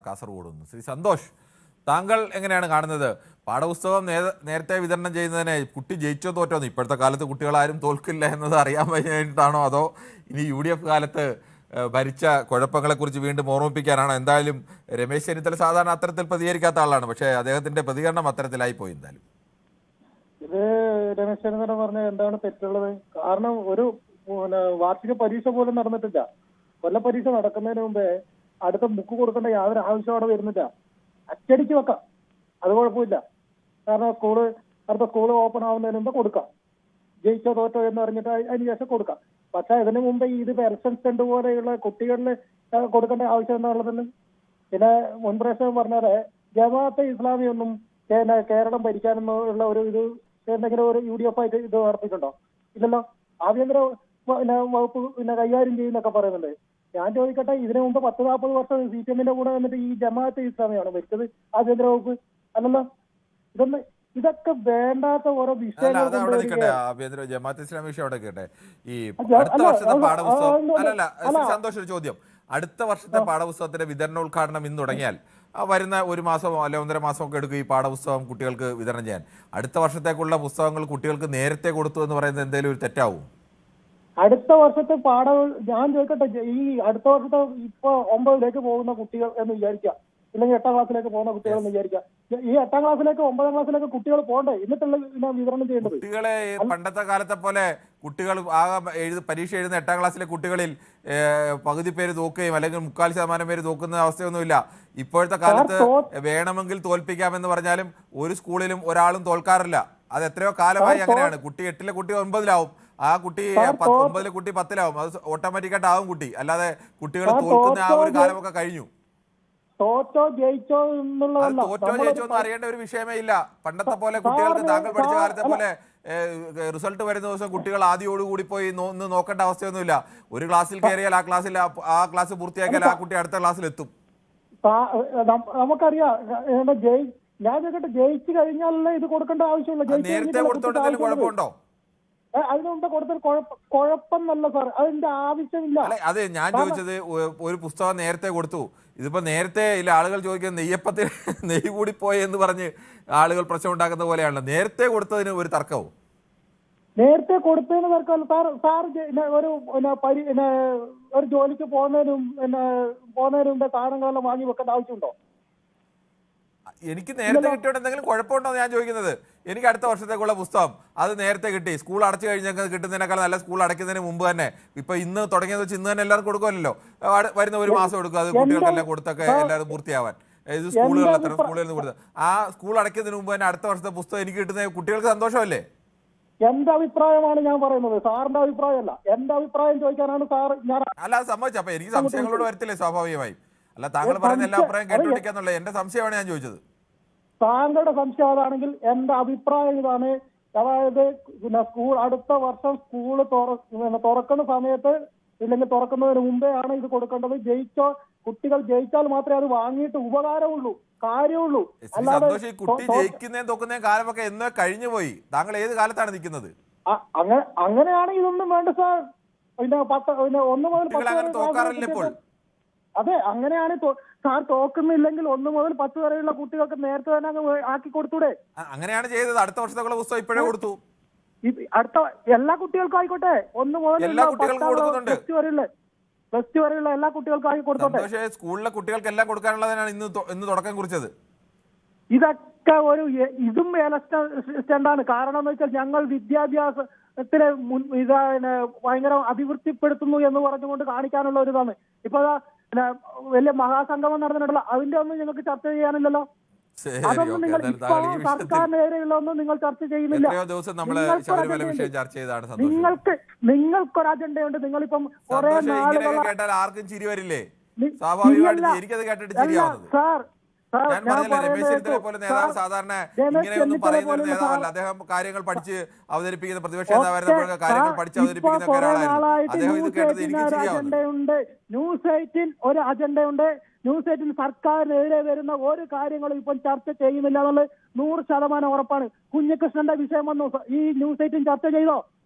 കാസർഗോഡ് നിന്ന്. ശ്രീ സന്തോഷ്, താങ്കൾ എങ്ങനെയാണ് കാണുന്നത്? പാഠപുസ്തകം നേരത്തെ വിതരണം ചെയ്യുന്നതിനെ കുട്ടി ജയിച്ചോ തോറ്റോ? ഇപ്പോഴത്തെ കാലത്ത് കുട്ടികളാരും തോൽക്കില്ല എന്നത് അറിയാൻ കഴിഞ്ഞിട്ടാണോ, അതോ ഇനി UDF കാലത്ത് ഭരിച്ച കുഴപ്പങ്ങളെക്കുറിച്ച് വീണ്ടും ഓർമ്മിപ്പിക്കാനാണോ? എന്തായാലും രമേശ് ചെന്നിത്തല സാധാരണ അത്തരത്തിൽ പ്രതികരിക്കാത്ത ആളാണ്, പക്ഷേ അദ്ദേഹത്തിന്റെ പ്രതികരണം അത്തരത്തിലായി പോയി. എന്തായാലും ഇത് രമേശ് ചെന്നിത്തല പറഞ്ഞ എന്താണ് തെറ്റുള്ളത്? കാരണം ഒരു വാർഷിക പരീക്ഷ പോലും നടന്നിട്ടില്ല. കൊല്ല പരീക്ഷ നടക്കുന്നതിന് മുമ്പേ അടുത്ത ബുക്ക് കൊടുക്കേണ്ട യാതൊരു ആവശ്യം അവിടെ വരുന്നില്ല. അച്ചടിച്ച് വെക്കാം, അത് കുഴപ്പമില്ല. കാരണം അടുത്ത സ്കൂള് ഓപ്പൺ ആവുന്നതിന് മുമ്പ് കൊടുക്കാം. ജയിച്ചോ തോറ്റോ എന്ന് പറഞ്ഞിട്ട് അതിന് ശേഷം കൊടുക്കാം. പക്ഷെ അതിന് മുമ്പ് ഇത് എലക്ഷൻ സ്റ്റണ്ട് പോലെയുള്ള കുട്ടികളിൽ കൊടുക്കേണ്ട ആവശ്യം എന്താണുള്ളതെന്ന്. പിന്നെ മുൻപ്രേക്ഷകൻ പറഞ്ഞാല് ജമാഅത്തെ ഇസ്ലാമി ഒന്നും കേരളം ഭരിക്കാനെന്നുള്ള ഒരു ഇത് എന്തെങ്കിലും ഒരു UDF ആയിട്ട് ഇത് നടത്തിയിട്ടുണ്ടോ? ഇല്ലല്ലോ. ആഭ്യന്തര വകുപ്പ് കൈകാര്യം ചെയ്യുന്നൊക്കെ പറയുന്നുണ്ട്. ഞാൻ ചോദിക്കട്ടെ, ഇതിനു മുമ്പ് 10-40 വർഷം CPM-ന്റെ കൂടെ വന്നിട്ട് ഈ ജമാഅത്തെ ഇസ്ലാമിയാണ് ഭരിച്ചത് ആഭ്യന്തര വകുപ്പ്? അല്ലല്ലോ. ഇതൊക്കെ വേണ്ടാത്ത ഓരോ വിഷയങ്ങൾ. ജമാഅത്ത് ഇസ്ലാമി വിഷയം അവിടെ കേട്ടെ. ഈ അടുത്ത വർഷത്തെ പാഠപുസ്തകം സന്തോഷം, ഒരു ചോദ്യം. അടുത്ത വർഷത്തെ പാഠപുസ്തകത്തിന്റെ വിതരണോദ്ഘാടനം ഇന്ന് തുടങ്ങിയാൽ വരുന്ന ഒരു മാസമോ അല്ലെ 1.5 മാസമോ ഒക്കെ എടുക്കും ഈ പാഠപുസ്തകം കുട്ടികൾക്ക് വിതരണം ചെയ്യാൻ. അടുത്ത വർഷത്തേക്കുള്ള പുസ്തകങ്ങൾ കുട്ടികൾക്ക് നേരത്തെ കൊടുത്തു എന്ന് പറയുന്നത് എന്തെങ്കിലും ഒരു തെറ്റാവും? അടുത്ത വർഷത്തെ ഞാൻ ചോദിക്കട്ടെ, ഈ അടുത്ത വർഷത്തെ ഇപ്പൊ 9ലേക്ക് പോകുന്ന കുട്ടികൾ എന്ന് വിചാരിക്കാം, ഇല്ലെങ്കിൽ 8ാം ക്ലാസ്സിലേക്ക് പോകുന്ന കുട്ടികൾ എന്ന് വിചാരിക്കാം. ഈ 8ാം ക്ലാസ്സിലേക്ക് 9ാം ക്ലാസ്സിലേക്ക് കുട്ടികൾ പോകണ്ടേ? എന്നിട്ടുള്ള വിതരണം ചെയ്യേണ്ടത്. കുട്ടികളെ പണ്ടത്തെ കാലത്തെ പോലെ കുട്ടികൾ പരീക്ഷ എഴുതുന്ന 8ാം ക്ലാസ്സിലെ കുട്ടികളിൽ പകുതി പേര് തോക്കുകയും അല്ലെങ്കിൽ 3/4% പേര് തോക്കുന്ന അവസ്ഥയൊന്നുമില്ല. ഇപ്പോഴത്തെ കാലത്ത് വേണമെങ്കിൽ തോൽപ്പിക്കാമെന്ന് പറഞ്ഞാലും ഒരു സ്കൂളിലും ഒരാളും തോൽക്കാറില്ല. അത് എത്രയോ കാലമായി അങ്ങനെയാണ്. കുട്ടി 8ലെ കുട്ടി 9ലാവും, ആ കുട്ടി 9ലെ കുട്ടി 10ലാവും. അത് ഓട്ടോമാറ്റിക്കായിട്ട് ആവും കുട്ടി. അല്ലാതെ കുട്ടികൾ തോൽക്കുന്ന ആ ഒരു കാലമൊക്കെ കഴിഞ്ഞു. തോറ്റോ ജയിച്ചോ എന്നുള്ളതല്ല, തോറ്റോ ജയിച്ചോ എന്ന് അറിയേണ്ട ഒരു വിഷയമേ ഇല്ല. പണ്ടത്തെ പോലെ കുട്ടികൾക്ക് താങ്കൾ പഠിച്ച കാലത്തെ പോലെ റിസൾട്ട് വരുന്ന ദിവസം കുട്ടികൾ ആദ്യോടുകൂടി പോയി നോക്കേണ്ട അവസ്ഥയൊന്നുമില്ല. ഒരു ക്ലാസ്സിൽ കയറിയാൽ ആ ക്ലാസ് പൂർത്തിയാക്കിയാൽ ആ കുട്ടി അടുത്ത ക്ലാസ്സിൽ എത്തും. നമുക്കറിയാം. ഞാൻ ചോദിക്കട്ടെ, ജയിച്ചു കഴിഞ്ഞാലല്ലേ ഇത് കൊടുക്കേണ്ട ആവശ്യമില്ല. നേരത്തെ കൊടുത്തോണ്ടെങ്കിലും കുഴപ്പമുണ്ടോ? അതിന് മുമ്പ് കൊടുത്താൽ കുഴപ്പമൊന്നല്ല സാർ, അതിന്റെ ആവശ്യമില്ല. അതെ, ഞാൻ ചോദിച്ചത് ഒരു പുസ്തകം നേരത്തെ കൊടുത്തു. ഇതിപ്പോ നേരത്തെ ഇല്ല, ആളുകൾ ചോദിക്കുന്നത് നെയ്യപ്പത്തിൽ നെയ്യ് കൂടി പോയി എന്ന് പറഞ്ഞ് ആളുകൾ പ്രശ്നം ഉണ്ടാക്കുന്ന പോലെയാണല്ലോ. നേരത്തെ കൊടുത്തതിന് ഒരു തർക്കവും? നേരത്തെ കൊടുത്തതിന് തർക്കമല്ല സാർ. ഒരു ജോലിക്ക് പോകുന്നതിനും മുമ്പ് സാധനങ്ങളെല്ലാം വാങ്ങി വെക്കേണ്ട ആവശ്യമുണ്ടോ? എനിക്ക് നേരത്തെ കിട്ടിയോണ്ട് എന്തെങ്കിലും കുഴപ്പമുണ്ടോ എന്ന് ഞാൻ ചോദിക്കുന്നത്. എനിക്ക് അടുത്ത വർഷത്തേക്കുള്ള പുസ്തകം അത് നേരത്തെ കിട്ടി. സ്കൂൾ അടച്ചു കഴിഞ്ഞാൽ കിട്ടുന്നതിനേക്കാൾ നല്ല സ്കൂൾ അടയ്ക്കുന്നതിന് മുമ്പ് തന്നെ. ഇപ്പൊ ഇന്ന് തുടങ്ങിയത് വെച്ച് ഇന്ന് തന്നെ എല്ലാവർക്കും കൊടുക്കുമല്ലോ. വരുന്ന ഒരു മാസം എടുക്കും അത് കുട്ടികൾക്കെല്ലാം കൊടുത്തൊക്കെ എല്ലാവരും പൂർത്തിയാവാൻ. ഇത് സ്കൂളുകളിൽ എത്ര സ്കൂളുകളിൽ നിന്ന് കൊടുത്തത് ആ സ്കൂൾ അടയ്ക്കുന്നതിന് മുമ്പ് തന്നെ അടുത്ത വർഷത്തെ പുസ്തകം എനിക്ക് കിട്ടുന്ന കുട്ടികൾക്ക് സന്തോഷമല്ലേ? എന്റെ അഭിപ്രായമാണ് ഞാൻ പറയുന്നത്, സാറിന്റെ അഭിപ്രായമല്ല. എന്റെ അഭിപ്രായം ചോദിക്കാനാണ് സാർ. ഞാൻ അല്ല, അത് സമ്മതിച്ചു. അപ്പൊ എനിക്ക് സംശയങ്ങളോട് വരത്തില്ലേ സ്വാഭാവികമായും? അല്ല, താങ്കൾ പറയുന്ന എല്ലാ അഭിപ്രായം കേട്ടോണ്ടിരിക്കാന്നുള്ള എന്റെ സംശയമാണ് ഞാൻ ചോദിച്ചത്. താങ്കളുടെ സംശയം അതാണെങ്കിൽ എന്റെ അഭിപ്രായം ഇതാണ്. അതായത് അടുത്ത വർഷം സ്കൂൾ തുറക്കുന്ന സമയത്ത് ഇല്ലെങ്കിൽ തുറക്കുന്നതിന് മുമ്പേ ആണ് ഇത് കൊടുക്കേണ്ടത്. കുട്ടികൾ ജയിച്ചാൽ മാത്രമേ അത് വാങ്ങിയിട്ട് ഉപകാരമുള്ളൂ, കാര്യമുള്ളൂ. അല്ലാതെ കുട്ടി ജയിക്കുന്നതും തോക്കുന്നതും കാലമൊക്കെ എന്നോ കഴിഞ്ഞു പോയി. താങ്കൾ ഏത് കാലത്താണ് നിൽക്കുന്നത്? അങ്ങനെയാണ് ഇതൊന്നും വേണ്ട സാർ. 1 മുതൽ 10 അതെ, അങ്ങനെയാണ് സാർ. തോക്കുന്നില്ലെങ്കിൽ 1 മുതൽ 10 വരെയുള്ള കുട്ടികൾക്ക് നേരത്തെ തന്നെ ആക്കി കൊടുത്തൂടെ? അങ്ങനെയാണ് ചെയ്തത്. അടുത്ത വർഷത്തേക്കുള്ള പുസ്തകം ഇപ്പോഴേ കൊടുത്തു. അടുത്ത എല്ലാ കുട്ടികൾക്കും ആയിക്കോട്ടെ. 1 മുതൽ പ്ലസ് ടു വരെയുള്ള എല്ലാ കുട്ടികൾക്കും ആക്കി കൊടുത്തോട്ടെ. പക്ഷേ സ്കൂളിലെ കുട്ടികൾക്ക് എല്ലാം കൊടുക്കാനുള്ളതിനാണ് ഇന്ന് തുടക്കം കുറിച്ചത്. ഇതൊക്കെ ഇതും സ്റ്റണ്ടാണ്. കാരണം എന്ന് വെച്ചാൽ ഞങ്ങൾ വിദ്യാഭ്യാസത്തിലെ ഭയങ്കര അഭിവൃദ്ധിപ്പെടുത്തുന്നു എന്ന് പറഞ്ഞുകൊണ്ട് കാണിക്കാനുള്ള ഒരു ഇതാണ്. ഇപ്പൊ വലിയ മഹാസംഗമം നടന്നിട്ടുള്ള അതിന്റെ ഒന്നും നിങ്ങൾക്ക് ചർച്ച ചെയ്യാനില്ലല്ലോ. അതൊന്നും നിങ്ങൾ ഇപ്പൊ സർക്കാരിനെതിരെയുള്ളതൊന്നും നിങ്ങൾ ചർച്ച ചെയ്യുന്നില്ല. നിങ്ങൾക്കൊരു അജണ്ടയുണ്ട്. നിങ്ങളിപ്പം കുറെ നാളുകൾ ആർക്കും ചിരി വരില്ലേ? സ്വാഭാവികമായിട്ട് എനിക്കത് കേട്ടിട്ട് ചിരിയാവുന്നത്. ഞാൻ പറഞ്ഞില്ല, രമേശ് ചെന്നിത്തല പോലെ നേതാവ് സാധാരണ ഇങ്ങനെയൊന്നും പറയുന്ന ഒരു നേതാവല്ല. അദ്ദേഹം കാര്യങ്ങൾ പഠിച്ച് അവതരിപ്പിക്കുന്ന പ്രതിപക്ഷ നേതാവായിരുന്നപ്പോൾ കാര്യങ്ങൾ പഠിച്ച് അവതരിപ്പിക്കുന്ന ഒരാളായിരുന്നു അദ്ദേഹം. ഇത് കേട്ടത് എനിക്ക് ചിരിയാവുന്നത്. ന്യൂസ് 18 ഒരു അജണ്ടയുണ്ട്. ന്യൂസ് 18 സർക്കാരിനെതിരെ വരുന്ന ഒരു കാര്യങ്ങളും ഇപ്പോൾ ചർച്ച ചെയ്യുന്നില്ല എന്നുള്ളത് 100% ഉറപ്പാണ്. കുഞ്ഞികൃഷ്ണന്റെ വിഷയം വന്നു, ഈ ന്യൂസ് 18 ചർച്ച ചെയ്തോ?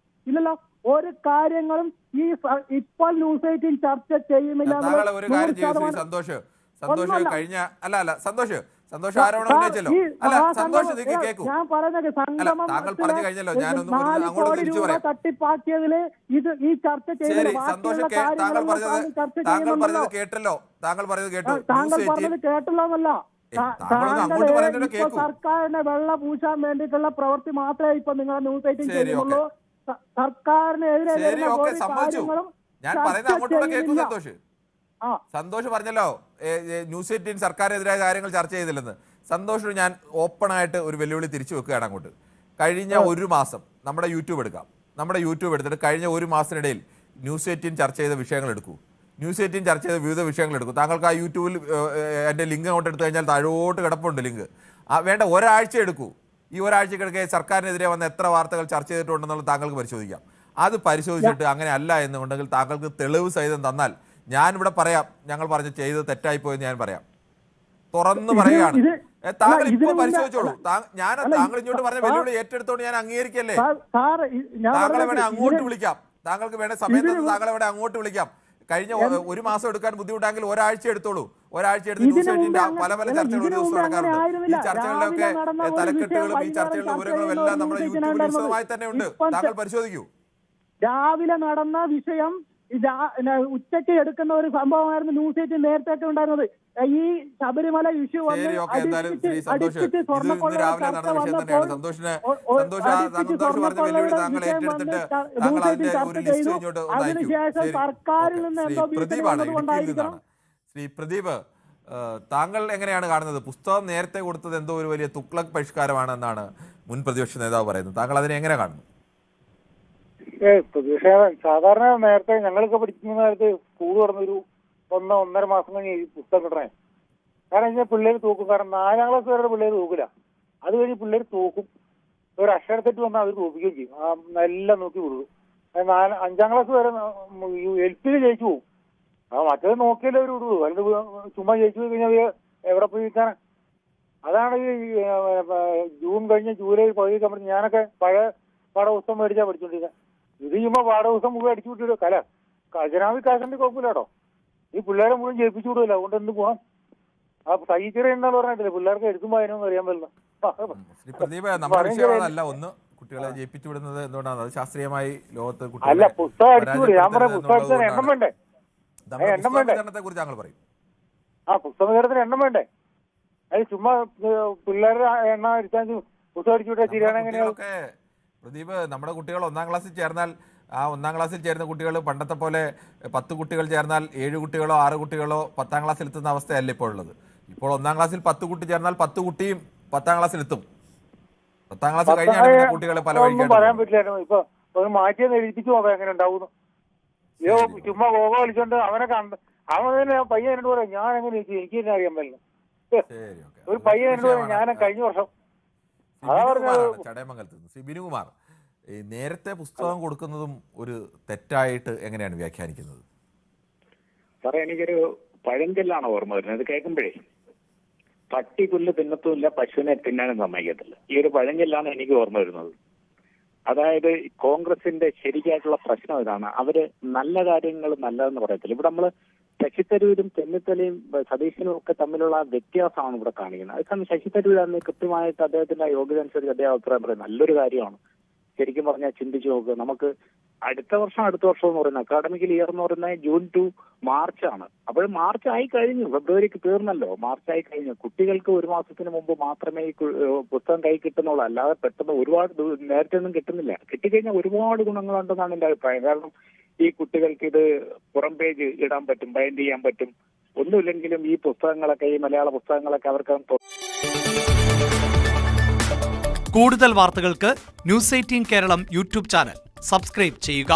ഇല്ലല്ലോ. ഒരു കാര്യങ്ങളും ഈ ഇപ്പോൾ ന്യൂസ് 18 ചർച്ച ചെയ്യുന്നില്ല. ഒരു കാര്യം ചെയ്യും സന്തോഷ്, സന്തോഷ് കഴിഞ്ഞ സന്തോഷ് ആരോപണം ഉന്നയിച്ചല്ലോ. അല്ല സന്തോഷ് നിങ്ങൾക്ക് കേൾക്കൂ. ഞാൻ പറയുന്നത് അല്ല താങ്കൾ പറഞ്ഞു കഴിഞ്ഞല്ലോ. ഞാനൊന്ന് 4 അങ്ങോട്ട് കോടി തിരിച്ചു രൂപ പറയാം. തട്ടിപ്പാക്കിയതില് ഈ ചർച്ച ശരി സന്തോഷ് താങ്കൾ പറഞ്ഞത് കേട്ടല്ലോ. താങ്കൾ പറഞ്ഞത് കേട്ടു. താങ്കൾ പറഞ്ഞത് കേട്ടല്ലോന്നല്ല. അങ്ങോട്ട് പറയുന്നത് കേൾക്കൂ. സർക്കാരിനെ വെള്ള പൂശാൻ വേണ്ടിയിട്ടുള്ള പ്രവൃത്തി മാത്രമേ ഇപ്പൊ നിങ്ങളുടെ ന്യൂസ് എയ്റ്റീൻ ചെയ്യുന്നുള്ളൂ. സർക്കാരിനെതിരെ കാര്യങ്ങളും ഞാൻ പറയുന്നത് അങ്ങോട്ടുള്ള കേൾക്കൂ. സന്തോഷ് പറഞ്ഞല്ലോ ന്യൂസ് 18 സർക്കാരിനെതിരായ കാര്യങ്ങൾ ചർച്ച ചെയ്തില്ലെന്ന്. സന്തോഷിന് ഞാൻ ഓപ്പണായിട്ട് ഒരു വെല്ലുവിളി തിരിച്ചു വെക്കുകയാണ് അങ്ങോട്ട്. കഴിഞ്ഞ ഒരു മാസം നമ്മുടെ യൂട്യൂബ് എടുത്തിട്ട് കഴിഞ്ഞ ഒരു മാസത്തിനിടയിൽ ന്യൂസ് 18 ചർച്ച ചെയ്ത വിഷയങ്ങൾ എടുക്കൂ. ന്യൂസ് 18 ചർച്ച ചെയ്ത വിവിധ വിഷയങ്ങൾ എടുക്കും. താങ്കൾക്ക് ആ യൂട്യൂബിൽ എൻ്റെ ലിങ്ക് അങ്ങോട്ട് എടുത്തു കഴിഞ്ഞാൽ താഴോട്ട് കിടപ്പുണ്ട് ലിങ്ക്. വേണ്ട ഒരാഴ്ച എടുക്കൂ. ഈ ഒരാഴ്ചക്കിടയ്ക്ക് സർക്കാരിനെതിരെ വന്ന എത്ര വാർത്തകൾ ചർച്ച ചെയ്തിട്ടുണ്ടെന്നുള്ളത് താങ്കൾക്ക് പരിശോധിക്കാം. അത് പരിശോധിച്ചിട്ട് അങ്ങനെ അല്ല എന്നുണ്ടെങ്കിൽ താങ്കൾക്ക് തെളിവ് സഹിതം തന്നാൽ ഞാനിവിടെ പറയാം, ഞങ്ങൾ പറഞ്ഞ് ചെയ്തത് തെറ്റായിപ്പോയെന്ന് ഞാൻ പറയാം. തുറന്നു പറയുകയാണ്. താങ്കൾ ഇപ്പൊ പരിശോധിച്ചോളൂ. താങ്കൾ ഇങ്ങോട്ട് പറഞ്ഞ വെല്ലുവിളി ഏറ്റെടുത്തോണ്ട് ഞാൻ അംഗീകരിക്കല്ലേ. താങ്കളെ വേണേ അങ്ങോട്ട് വിളിക്കാം. താങ്കൾക്ക് വേണേ സമയം തന്ന് താങ്കളെ വേണേ അങ്ങോട്ട് വിളിക്കാം. കഴിഞ്ഞ ഒരു മാസം എടുക്കാൻ ബുദ്ധിമുട്ടാണെങ്കിൽ ഒരാഴ്ച എടുത്തോളൂ. ഒരാഴ്ച എടുത്ത് ന്യൂസ് 18 പല ചർച്ചകൾ ഒരു ദിവസം നടക്കാറുണ്ട്. ഈ ചർച്ചകളിലൊക്കെ തലക്കെട്ടുകളും ഈ ചർച്ചകളുടെ വിവരങ്ങളും എല്ലാം നമ്മുടെ യൂട്യൂബിൽ വിശദമായി തന്നെ ഉണ്ട്. താങ്കൾ പരിശോധിക്കൂ. രാവിലെ നടന്ന വിഷയം ഉച്ചയ്ക്ക് എടുക്കുന്ന ഒരു സംഭവമായിരുന്നു ന്യൂസ് 18 നേരത്തെ ഉണ്ടായിരുന്നത്. ഈ ശബരിമല ഇഷ്യൂ അതിനുശേഷം സർക്കാരിൽ നിന്ന് എന്തോ കൊണ്ടായിരിക്കണം. ശ്രീ പ്രദീപ്, താങ്കൾ എങ്ങനെയാണ് കാണുന്നത്? പുസ്തകം നേരത്തെ കൊടുത്തത് എന്തോ ഒരു വലിയ തുക്ലക് പരിഷ്കാരമാണെന്നാണ് മുൻ പ്രതിപക്ഷ നേതാവ് പറയുന്നത്. താങ്കൾ അതിനെ എങ്ങനെ കാണുന്നു? സാധാരണ നേരത്തെ ഞങ്ങളൊക്കെ പഠിക്കുന്ന നേരത്തെ സ്കൂൾ തുറന്നൊരു 1-1.5 മാസം കഴിഞ്ഞ് ഈ പുസ്തകം കിട്ടണേ. കാരണം കഴിഞ്ഞാൽ പിള്ളേർ തൂക്കും. കാരണം 4ാം ക്ലാസ് വരെ പിള്ളേർ തൂക്കില്ല. അത് കഴിഞ്ഞ് പിള്ളേർ തൂക്കും. ഒരു അക്ഷരത്തെറ്റ് വന്നാൽ അവർ തോപ്പിക്കുകയും ചെയ്യും. എല്ലാം നോക്കി വിടും. 5ാം ക്ലാസ് വരെ LP ജയിച്ചു പോകും. മറ്റേത് നോക്കിയാലേ അവർ വിടുള്ളൂ. അല്ലെങ്കിൽ ചുമ്മാ ജയിച്ചു പോയി കഴിഞ്ഞാൽ എവിടെ പോയി നിൽക്കാനാ? അതാണ് ഈ ജൂൺ കഴിഞ്ഞ് ജൂലൈ പകുതി ഞാനൊക്കെ പഴയ പാഠപുസ്തകം മേടിച്ചാൽ പഠിച്ചോണ്ടിരിക്കുക. ഇത് ചുമ്മാ പാഠപുസ്തകം മുഴുവൻ അടിച്ചു വിട്ടിട്ട് ഖജനാവി കാശിന്റെ കുഴപ്പമില്ലാട്ടോ. ഈ പിള്ളേരെ മുഴുവൻ ജയിപ്പിച്ചു വിടില്ല. അതുകൊണ്ട് എന്ത് പോകാം? ആ സഹിച്ചെറിയ എന്നാലും പറഞ്ഞിട്ടില്ല. പിള്ളേർക്ക് എഴുതുമ്പോൾ അതിനൊന്നും അറിയാൻ പറ്റില്ല. കുട്ടികളെ ജയിപ്പിച്ചു വിടുന്നത് എന്തുകൊണ്ടാണ്? അത് ശാസ്ത്രീയമായി ലോകത്ത് അല്ല, പുസ്തകം അടിച്ചു വിടും. ഞാൻ പറഞ്ഞ പുസ്തകത്തിന് എണ്ണം വേണ്ടേ? എണ്ണം വേണ്ടേ? പുസ്തകത്തിന് എണ്ണം വേണ്ടേ? അത് ചുമ്മാ പിള്ളേരുടെ എണ്ണം അടിച്ചാൽ പുസ്തകം അടിച്ചു വിട്ടാൽ ശരിയാണ്. എങ്ങനെയാണ് പ്രദീപ്? നമ്മുടെ കുട്ടികൾ 1ാം ക്ലാസ്സിൽ ചേർന്നാൽ ആ 1ാം ക്ലാസ്സിൽ ചേരുന്ന കുട്ടികൾ പണ്ടത്തെ പോലെ 10 കുട്ടികൾ ചേർന്നാൽ 7 കുട്ടികളോ 6 കുട്ടികളോ 10ാം ക്ലാസ്സിൽ എത്തുന്ന അവസ്ഥയല്ല ഇപ്പോൾ ഉള്ളത്. ഇപ്പോൾ 1ാം ക്ലാസ്സിൽ 10 കുട്ടി ചേർന്നാൽ 10 കുട്ടിയും 10ാം ക്ലാസ്സിൽ എത്തും. 10ാം ക്ലാസ് കഴിഞ്ഞാണ് കുട്ടികളെ പല വഴിക്ക് പറയാൻ പറ്റില്ലായിരുന്നു. ഇപ്പൊ ഒരു മാറ്റിയെന്ന് എഴുതിപ്പിച്ചു നോക്കാം എങ്ങനെ ഉണ്ടാവുന്നു. ചുമ്മാ ഗോവ കളിച്ചോണ്ട് അവനെ അവനെ പയ്യൻ എന്നോട് പറയാം ഞാൻ എങ്ങനെ എനിക്ക് തന്നെ അറിയാൻ പറ്റില്ല. ഒരു പയ്യൻ എന്നോട് പറയാം ഞാൻ കഴിഞ്ഞ വർഷം ചടയമംഗലത്ത് നിന്ന് ബിനുകുമാർ, നേരത്തെ പുസ്തകം കൊടുക്കുന്നതും ഒരു തെറ്റായിട്ട് എങ്ങനെയാണ് വ്യാഖ്യാനിക്കുന്നത്? സാറേ, എനിക്കൊരു പഴഞ്ചൊല്ലാണ് ഓർമ്മ വരുന്നത്. ഇത് കേൾക്കുമ്പോഴേ പട്ടി പുല്ല് തിന്നത്തുമില്ല, പശുവിനെ തിന്നാനും സമ്മതിക്കത്തില്ല. ഈ ഒരു പഴഞ്ചൊല്ലാണ് എനിക്ക് ഓർമ്മ വരുന്നത്. അതായത് കോൺഗ്രസിന്റെ ശരിയായിട്ടുള്ള പ്രശ്നം ഇതാണ്. അവര് നല്ല കാര്യങ്ങൾ നല്ലതെന്ന് പറയത്തില്ല. ഇവിടെ നമ്മള് ശശി തരൂരും ചെന്നിത്തലയും സതീശനും ഒക്കെ തമ്മിലുള്ള വ്യത്യാസമാണ് ഇവിടെ കാണിക്കുന്നത്. അതേസമയം ശശി തരൂർ അന്ന് കൃത്യമായിട്ട് അദ്ദേഹത്തിന്റെ യോഗ്യത അനുസരിച്ച് അദ്ദേഹം അഭിപ്രായം പറയുന്നത് നല്ലൊരു കാര്യമാണ്. ശരിക്കും പറഞ്ഞാൽ ചിന്തിച്ചു നോക്കുക. നമുക്ക് അടുത്ത വർഷം എന്ന് പറയുന്നത് അക്കാഡമിക്കൽ ഇയർ എന്ന് പറയുന്നത് ജൂൺ ടു മാർച്ച് ആണ്. അപ്പോൾ മാർച്ച് ആയി കഴിഞ്ഞു, ഫെബ്രുവരിക്ക് തീർന്നല്ലോ, മാർച്ച് ആയി കഴിഞ്ഞു. കുട്ടികൾക്ക് ഒരു മാസത്തിന് മുമ്പ് മാത്രമേ ഈ പുസ്തകം കൈ കിട്ടുന്നുള്ളൂ. അല്ലാതെ പെട്ടെന്ന് ഒരുപാട് നേരത്തെ ഒന്നും കിട്ടുന്നില്ല. കിട്ടിക്കഴിഞ്ഞാൽ ഒരുപാട് ഗുണങ്ങളുണ്ടെന്നാണ് എന്റെ അഭിപ്രായം. കാരണം ഈ കുട്ടികൾക്ക് ഇത് പുറം പേജ് ഇടാൻ പറ്റും, ബൈൻഡ് ചെയ്യാൻ പറ്റും. ഒന്നുമില്ലെങ്കിലും ഈ പുസ്തകങ്ങളൊക്കെ, ഈ മലയാള പുസ്തകങ്ങളൊക്കെ അവർക്ക് കൂടുതൽ വാർത്തകൾക്ക് news 18 Keralam YouTube channel subscribe ചെയ്യുക.